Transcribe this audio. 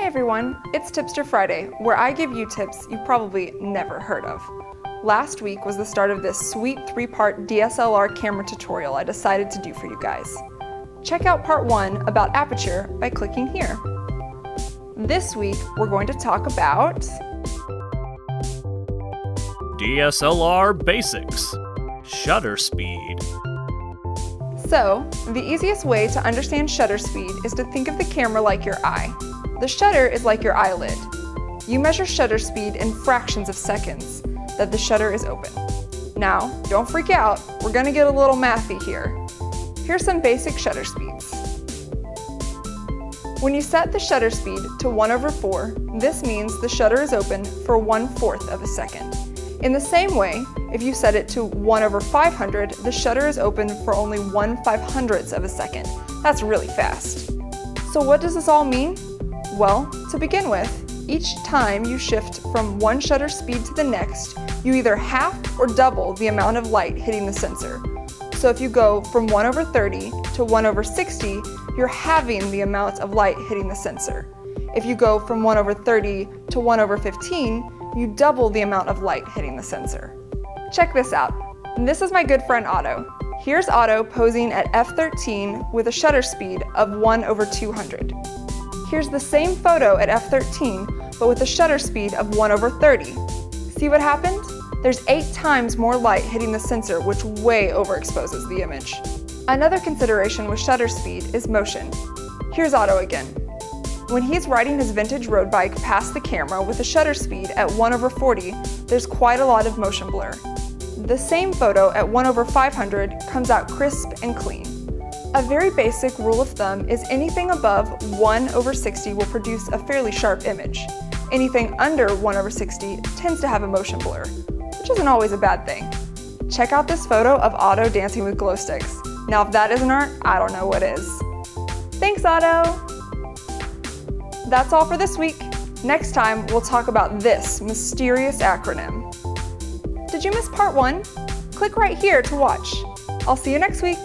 Hey everyone, it's Tipster Friday, where I give you tips you've probably never heard of. Last week was the start of this sweet 3-part DSLR camera tutorial I decided to do for you guys. Check out part 1 about aperture by clicking here. This week we're going to talk about DSLR basics, shutter speed. So, the easiest way to understand shutter speed is to think of the camera like your eye. The shutter is like your eyelid. You measure shutter speed in fractions of seconds that the shutter is open. Now, don't freak out, we're gonna get a little mathy here. Here's some basic shutter speeds. When you set the shutter speed to 1/4, this means the shutter is open for 1/4 of a second. In the same way, if you set it to 1/500, the shutter is open for only 1/500th of a second. That's really fast. So what does this all mean? Well, to begin with, each time you shift from one shutter speed to the next, you either half or double the amount of light hitting the sensor. So if you go from 1/30 to 1/60, you're halving the amount of light hitting the sensor. If you go from 1/30 to 1/15, you double the amount of light hitting the sensor. Check this out. This is my good friend Otto. Here's Otto posing at f13 with a shutter speed of 1/200. Here's the same photo at f13, but with a shutter speed of 1/30. See what happened? There's 8 times more light hitting the sensor, which way overexposes the image. Another consideration with shutter speed is motion. Here's Otto again. When he's riding his vintage road bike past the camera with a shutter speed at 1/40, there's quite a lot of motion blur. The same photo at 1/500 comes out crisp and clean. A very basic rule of thumb is anything above 1/60 will produce a fairly sharp image. Anything under 1/60 tends to have a motion blur, which isn't always a bad thing. Check out this photo of Otto dancing with glow sticks. Now if that isn't art, I don't know what is. Thanks, Otto! That's all for this week. Next time, we'll talk about this mysterious acronym. Did you miss part 1? Click right here to watch. I'll see you next week.